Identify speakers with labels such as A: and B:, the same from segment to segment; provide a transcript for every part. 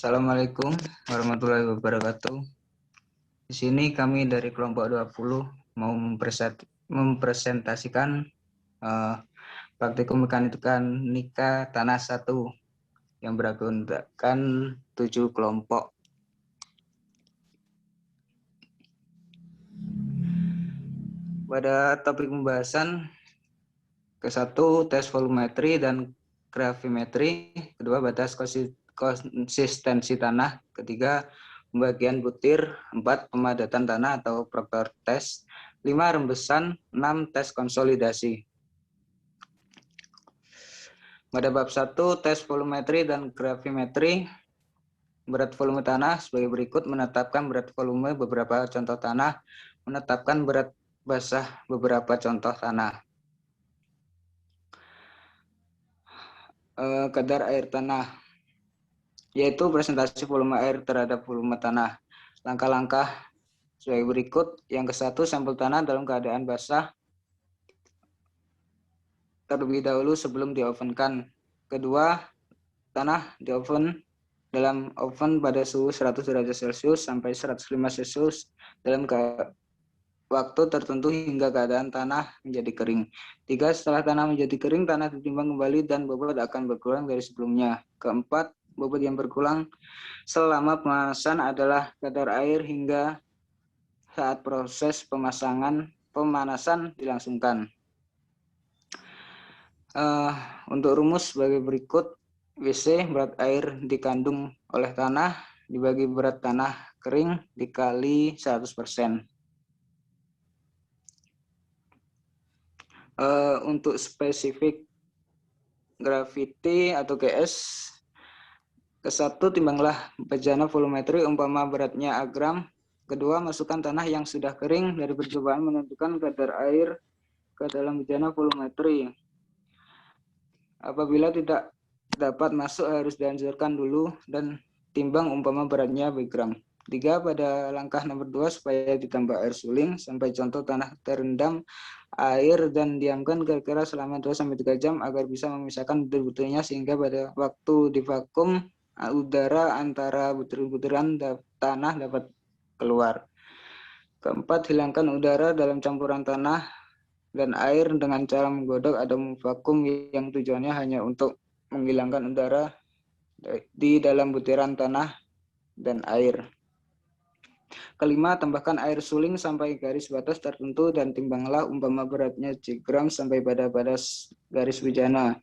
A: Assalamualaikum warahmatullahi wabarakatuh. Di sini kami dari kelompok 20 mau mempresentasikan praktikum mekanika tanah 1 yang beragungkan 7 kelompok. Pada topik pembahasan ke-1 tes volumetri dan gravimetri, kedua batas konsistensi tanah, ketiga pembagian butir, 4 pemadatan tanah atau proctor test, 5 rembesan, 6 tes konsolidasi. Pada bab 1 tes volumetri dan gravimetri, berat volume tanah sebagai berikut: menetapkan berat volume beberapa contoh tanah, menetapkan berat basah beberapa contoh tanah. Kadar air tanah, yaitu presentasi volume air terhadap volume tanah. Langkah-langkah sebagai berikut. Yang ke-1, sampel tanah dalam keadaan basah terlebih dahulu sebelum diovenkan. Kedua, tanah dioven dalam oven pada suhu 100 derajat Celcius sampai 105 Celcius dalam waktu tertentu hingga keadaan tanah menjadi kering. 3. Setelah tanah menjadi kering, tanah ditimbang kembali dan bobot akan berkurang dari sebelumnya. Keempat, bobot yang berkurang selama pemanasan adalah kadar air hingga saat proses pemanasan dilangsungkan. Untuk rumus sebagai berikut: WC berat air dikandung oleh tanah dibagi berat tanah kering dikali 100%. Untuk spesifik gravity atau GS, ke-1 timbanglah bejana volumetri umpama beratnya A gram. Kedua, masukkan tanah yang sudah kering. Dari percobaan menentukan kadar air ke dalam bejana volumetri. Apabila tidak dapat masuk, harus dihancurkan dulu dan timbang umpama beratnya B gram. 3. Pada langkah nomor 2, supaya ditambah air suling sampai contoh tanah terendam air dan diamkan kira-kira selama 2-3 jam agar bisa memisahkan butir-butirnya, sehingga pada waktu divakum udara antara butir-butiran tanah dapat keluar. Keempat, hilangkan udara dalam campuran tanah dan air dengan cara menggodok atau memvakum yang tujuannya hanya untuk menghilangkan udara di dalam butiran tanah dan air. Kelima, tambahkan air suling sampai garis batas tertentu dan timbanglah umpama beratnya C gram sampai pada batas garis bejana.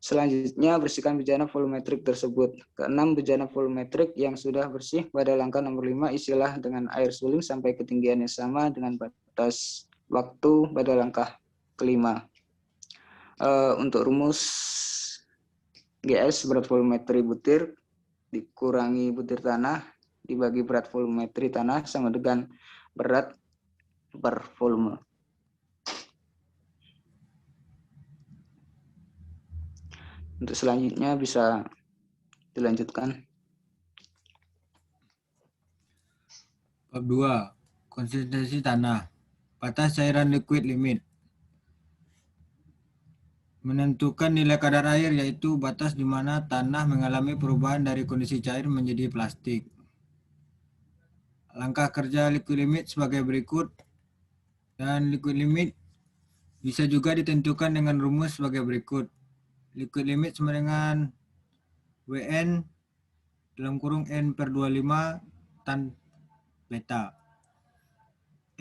A: Selanjutnya, bersihkan bejana volumetrik tersebut. Keenam, bejana volumetrik yang sudah bersih pada langkah nomor 5 isilah dengan air suling sampai ketinggian yang sama dengan batas waktu pada langkah kelima. Untuk rumus GS berat volumetri butir dikurangi butir tanah dibagi berat volumetri tanah sama dengan berat per volume. Untuk selanjutnya bisa dilanjutkan.
B: Bab 2. Konsistensi tanah. Batas cairan liquid limit. Menentukan nilai kadar air, yaitu batas di mana tanah mengalami perubahan dari kondisi cair menjadi plastik. Langkah kerja liquid limit sebagai berikut, dan liquid limit bisa juga ditentukan dengan rumus sebagai berikut. Liquid limit sama dengan WN dalam kurung N per 25 tan beta.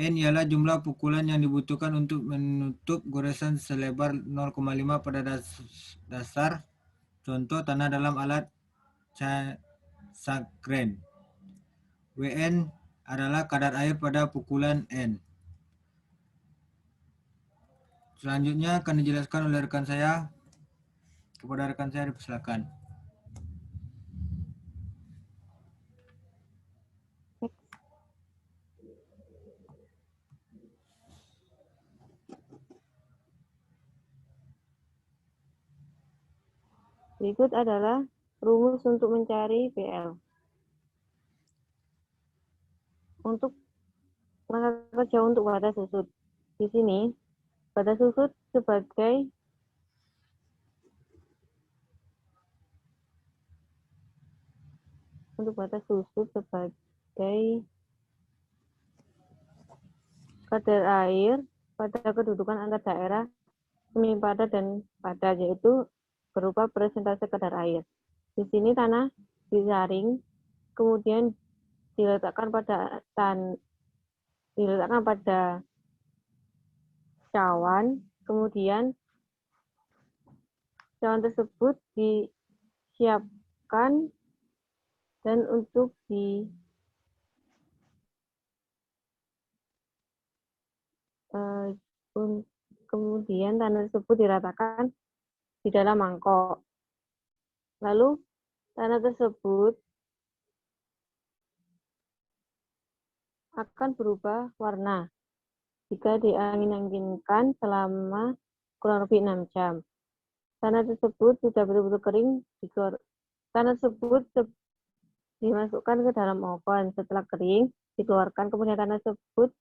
B: N ialah jumlah pukulan yang dibutuhkan untuk menutup goresan selebar 0,5 pada dasar contoh tanah dalam alat Sandgren. WN adalah kadar air pada pukulan N. Selanjutnya akan dijelaskan oleh rekan saya. Kepada rekan saya dipersilakan.
C: Berikut adalah rumus untuk mencari PL. Untuk langkah kerja untuk batas susut. Di sini, batas susut sebagai untuk batas susut sebagai kadar air pada kedudukan antar daerah semi padat dan padat, yaitu berupa persentase kadar air. Di sini tanah disaring, kemudian diletakkan pada cawan, kemudian cawan tersebut disiapkan dan untuk kemudian tanah tersebut diratakan di dalam mangkok. Lalu tanah tersebut akan berubah warna jika diangin-anginkan selama kurang lebih 6 jam. Tanah tersebut sudah betul-betul kering, tanah tersebut dimasukkan ke dalam oven. Setelah kering, dikeluarkan, kemudian tanah tersebut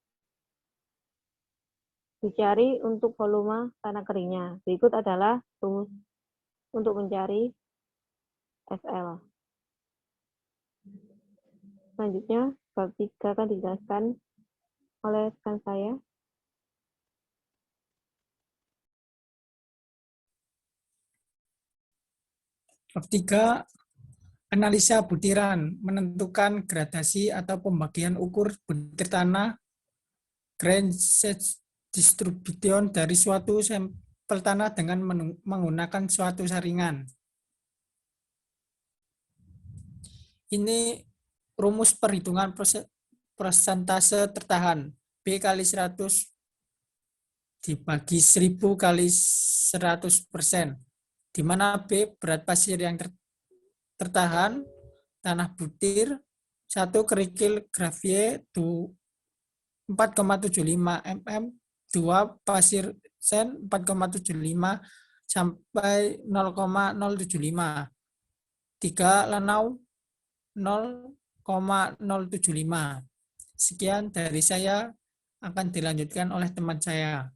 C: dicari untuk volume tanah keringnya. Berikut adalah rumus untuk mencari SL. Selanjutnya, bab 3 akan dijelaskan oleh rekan saya.
D: Bab 3, analisa butiran, menentukan gradasi atau pembagian ukur butir tanah, grain set distribution dari suatu sampel tanah dengan menggunakan suatu saringan. Ini rumus perhitungan persentase tertahan. B kali 100 dibagi 1000 kali 100%, di mana B berat pasir yang tertahan, tanah butir 1 kerikil gravier 4,75 mm, 2 pasir sen 4,75 sampai 0,075, 3 lanau 0,075. Sekian dari saya, akan dilanjutkan oleh teman saya.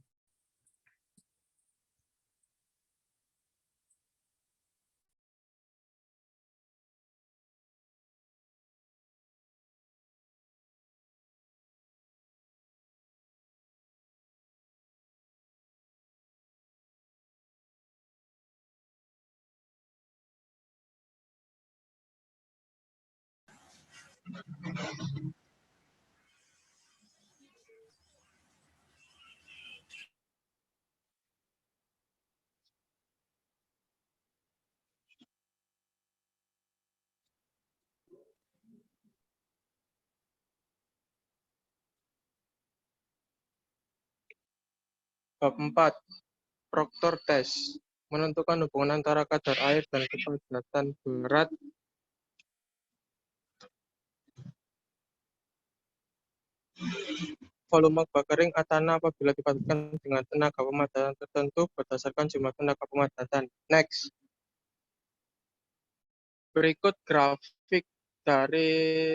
E: Bab 4. Proctor test. Menentukan hubungan antara kadar air dan kepadatan berat volume bak kering tanah apabila dipadatkan dengan tenaga pemadatan tertentu berdasarkan jumlah tenaga pemadatan. Next. Berikut grafik dari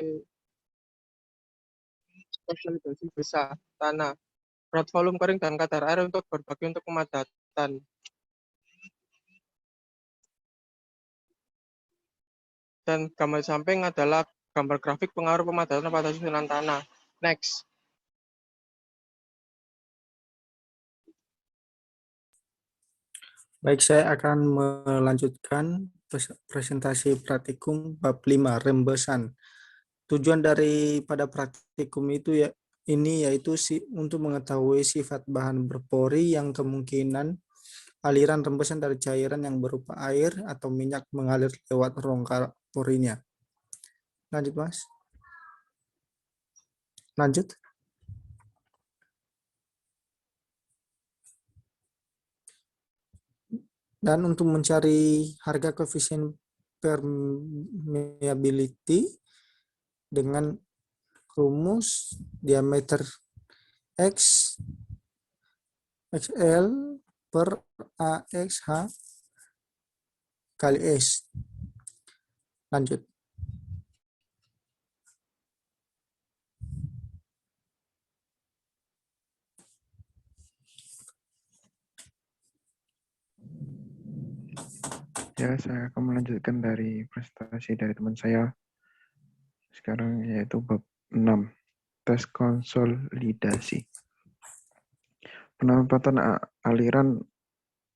E: spesialisasi besar tanah, berat volume kering dan kadar air untuk berbagi untuk pemadatan. Dan gambar samping adalah gambar grafik pengaruh pemadatan pada susunan tanah. Next.
F: Baik, saya akan melanjutkan presentasi praktikum bab 5, rembesan. Tujuan daripada praktikum itu ini yaitu untuk mengetahui sifat bahan berpori yang kemungkinan aliran rembesan dari cairan yang berupa air atau minyak mengalir lewat rongga porinya. Lanjut, Mas. Lanjut. Dan untuk mencari harga koefisien permeability dengan rumus diameter X XL per AXH kali S. Lanjut.
G: Ya, saya akan melanjutkan dari presentasi dari teman saya. Sekarang yaitu bab 6, tes konsolidasi. Penempatan aliran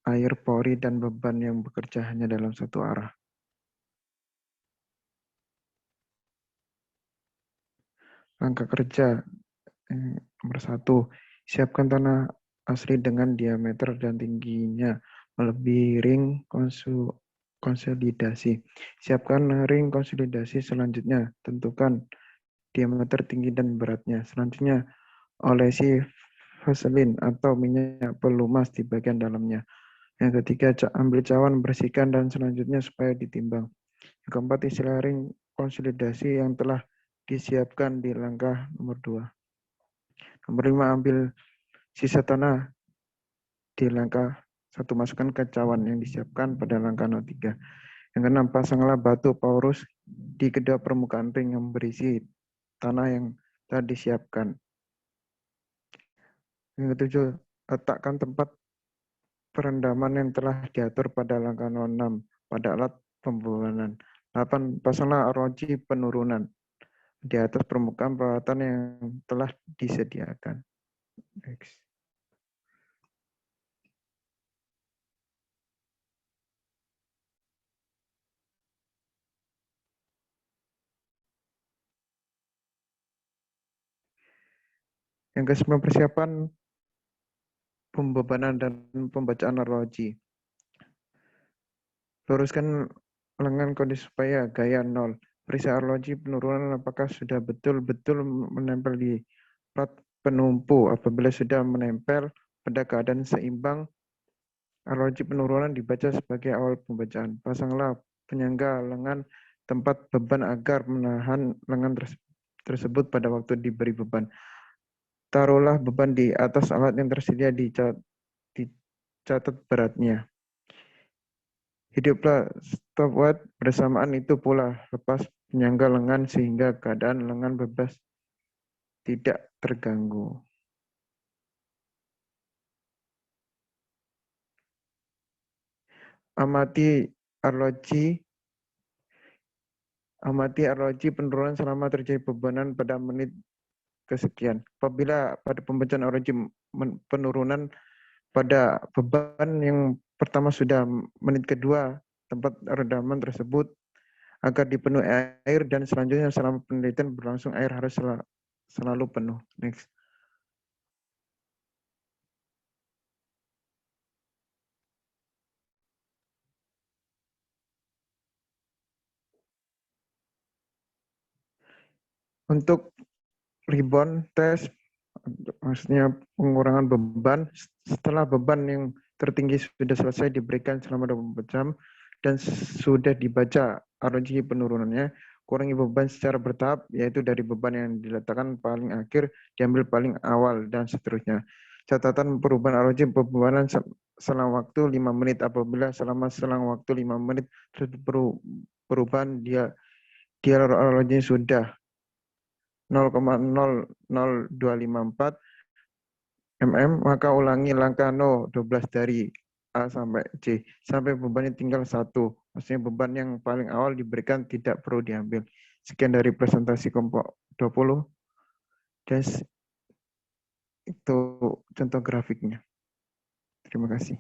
G: air pori dan beban yang bekerja hanya dalam satu arah. Langkah kerja nomor 1, siapkan tanah asli dengan diameter dan tingginya melebihi ring konsolidasi. Siapkan ring konsolidasi selanjutnya. Tentukan diameter tinggi dan beratnya. Selanjutnya, olesi vaselin atau minyak pelumas di bagian dalamnya. Yang ketiga, ambil cawan, bersihkan, dan selanjutnya supaya ditimbang. Yang keempat, istilah ring konsolidasi yang telah disiapkan di langkah nomor 2. Nomor 5, ambil sisa tanah di langkah 1, masukkan ke cawan yang disiapkan pada langkah 3. Yang keenam, pasanglah batu paurus di kedua permukaan ring yang berisi tanah yang telah disiapkan. Yang ketujuh, letakkan tempat perendaman yang telah diatur pada langkah 6 pada alat pembebanan. 8, pasanglah arloji penurunan di atas permukaan peralatan yang telah disediakan. Next. Yang ke-9, persiapan pembebanan dan pembacaan arloji. Luruskan lengan kondisi supaya gaya 0. Periksa arloji penurunan apakah sudah betul-betul menempel di plat penumpu. Apabila sudah menempel pada keadaan seimbang, arloji penurunan dibaca sebagai awal pembacaan. Pasanglah penyangga lengan tempat beban agar menahan lengan tersebut pada waktu diberi beban. Taruhlah beban di atas alat yang tersedia, dicatat beratnya. Hiduplah stopwatch bersamaan itu pula. Lepas penyangga lengan sehingga keadaan lengan bebas tidak terganggu. Amati arloji penurunan selama terjadi bebanan pada menit kesekian. Apabila pada pembacaan arloji penurunan pada beban yang pertama sudah menit kedua, tempat rendaman tersebut agar dipenuhi air, dan selanjutnya selama penelitian berlangsung air harus selalu penuh. Next. Untuk rebound test, maksudnya pengurangan beban, setelah beban yang tertinggi sudah selesai diberikan selama 24 jam dan sudah dibaca arloji penurunannya, kurangi beban secara bertahap, yaitu dari beban yang diletakkan paling akhir diambil paling awal dan seterusnya. Catatan perubahan arloji bebanan selang waktu 5 menit. Apabila selama selang waktu 5 menit perubahan dia arloji sudah 0,00254 mm, maka ulangi langkah 12 dari A sampai C sampai bebannya tinggal 1. Maksudnya beban yang paling awal diberikan tidak perlu diambil. Sekian dari presentasi kelompok 20 dan itu contoh grafiknya. Terima kasih.